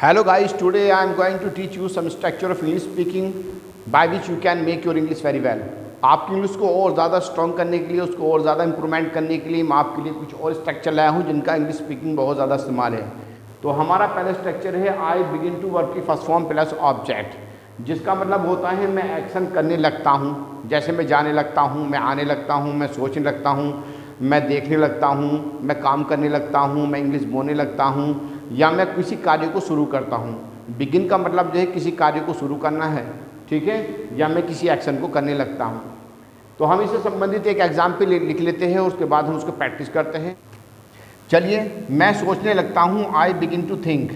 Hello guys, today I am going to teach you some structure of English speaking by which you can make your English very well. आपकी English को और ज़्यादा strong करने के लिए, उसको और ज़्यादा इंप्रूवमेंट करने के लिए मैं आपके लिए कुछ और स्ट्रक्चर लाया हूँ जिनका इंग्लिश स्पीकिंग बहुत ज़्यादा इस्तेमाल है। तो हमारा पहला स्ट्रक्चर है आई बिगिन टू वर्क की फर्स्ट फॉर्म प्लस ऑब्जेक्ट, जिसका मतलब होता है मैं एक्शन करने लगता हूँ। जैसे मैं जाने लगता हूँ, मैं आने लगता हूँ, मैं सोचने लगता हूँ, मैं देखने लगता हूँ, मैं काम करने लगता हूँ, मैं इंग्लिश बोलने लगता हूँ, या मैं किसी कार्य को शुरू करता हूँ। बिगिन का मतलब जो है किसी कार्य को शुरू करना है, ठीक है, या मैं किसी एक्शन को करने लगता हूँ। तो हम इससे संबंधित एक एग्जाम्पल लिख लेते हैं, उसके बाद हम उसको प्रैक्टिस करते हैं। चलिए, मैं सोचने लगता हूँ, I begin to think,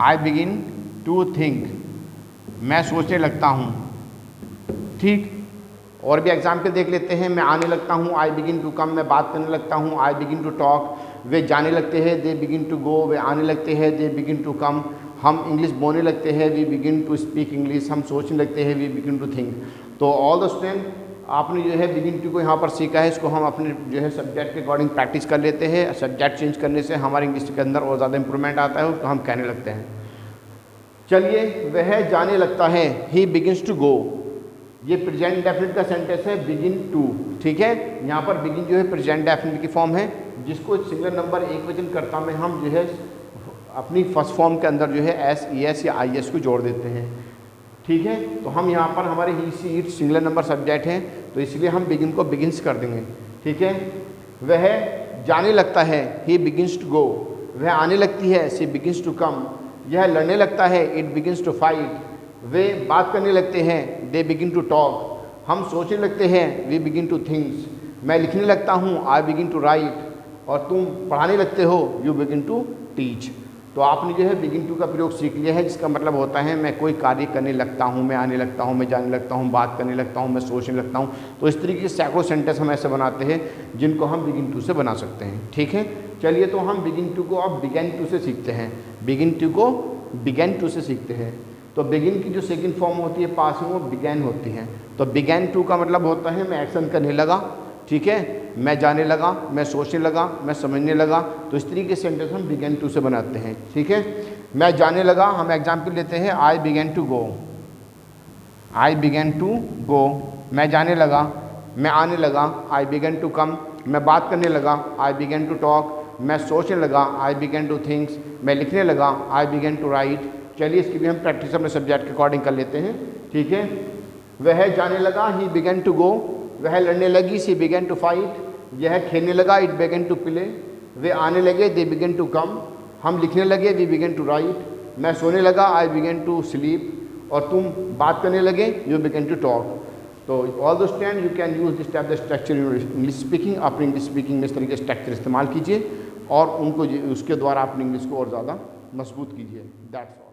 I begin to think, मैं सोचने लगता हूँ, ठीक। और भी एग्जाम्पल देख लेते हैं। मैं आने लगता हूँ, आई बिगिन टू कम, मैं बात करने लगता हूँ, आई बिगिन टू टॉक। वे जाने लगते हैं, दे बिगिन टू गो, वे आने लगते हैं, दे बिगिन टू कम। हम इंग्लिश बोलने लगते हैं, we begin to speak English. हम सोचने लगते हैं, वी बिगिन टू थिंक। तो ऑल द स्टूडेंट, आपने जो है बिगिन टू को यहाँ पर सीखा है, इसको हम अपने जो है सब्जेक्ट के अकॉर्डिंग प्रैक्टिस कर लेते हैं। सब्जेक्ट चेंज करने से हमारे इंग्लिश के अंदर और ज़्यादा इंप्रूवमेंट आता है, उसको हम कहने लगते हैं। चलिए, वह जाने लगता है, ही बिगिन्स टू गो। ये प्रेजेंट डेफिनेट का सेंटेंस है, बिगिन टू, ठीक है। यहाँ पर बिगिन जो है प्रेजेंट डेफिनेट की फॉर्म है, जिसको सिंगल नंबर एक वचन कर्ता में हम जो है अपनी फर्स्ट फॉर्म के अंदर जो है एस, ई एस या आई एस को जोड़ देते हैं, ठीक है। तो हम यहाँ पर हमारे ही, सी, इट सिंगल नंबर सब्जेक्ट हैं, तो इसलिए हम बिगिन को बिगिन्स कर देंगे, ठीक है। वह जाने लगता है, ही बिगिन्स टू गो। वह आने लगती है, सी बिगिन्स टू कम। यह लड़ने लगता है, इट बिगिन्स टू फाइट। वे बात करने लगते हैं, दे बिगिन टू टॉक। हम सोचने लगते हैं, वी बिगिन टू थिंक्स। मैं लिखने लगता हूँ, आई बिगिन टू राइट। और तुम पढ़ाने लगते हो, यू बिगिन टू टीच। तो आपने जो है बिगिन टू का प्रयोग सीख लिया है, जिसका मतलब होता है मैं कोई कार्य करने लगता हूँ, मैं आने लगता हूँ, मैं जाने लगता हूँ, बात करने लगता हूँ, मैं सोचने लगता हूँ। तो इस तरीके के सैकड़ों सेंटेंस हम ऐसे बनाते हैं जिनको हम बिगिन टू से बना सकते हैं, ठीक है। चलिए, तो हम बिगिन टू को अब बिगैन टू से सीखते हैं। बिगिन टू को बिगैन टू से सीखते हैं। तो बिगिन की जो सेकंड फॉर्म होती है पास में, वो बिगैन होती है। तो बिगैन टू का मतलब होता है मैं एक्शन करने लगा, ठीक है, मैं जाने लगा, मैं सोचने लगा, मैं समझने लगा। तो इस तरीके से सेंटेंस हम बिगैन टू से बनाते हैं, ठीक है। मैं जाने लगा, हम एग्जाम्पल लेते हैं, I began to go, I began to go. मैं जाने लगा, मैं आने लगा, आई बिगैन टू कम। मैं बात करने लगा, आई बिगैन टू टॉक। मैं सोचने लगा, आई बिगैन टू थिंक्स। मैं लिखने लगा, आई बिगैन टू राइट। चलिए, इसकी भी हम प्रैक्टिस अपने सब्जेक्ट के अकॉर्डिंग कर लेते हैं, ठीक है। वह जाने लगा, ही बिगन टू गो। वह लड़ने लगी, सी बिगन टू फाइट। यह खेलने लगा, इट बिगन टू प्ले। वे आने लगे, दे बिगन टू कम। हम लिखने लगे, वी बिगन टू राइट। मैं सोने लगा, आई बिगन टू स्लीप। और तुम बात करने लगे, यू बिगन टू टॉक। तो all the student, you can use this type the structure in English speaking. अपनी इंग्लिश स्पीकिंग में इस तरीके स्ट्रक्चर इस्तेमाल कीजिए और उनको उसके द्वारा अपनी इंग्लिश को और ज़्यादा मजबूत कीजिए। That's all.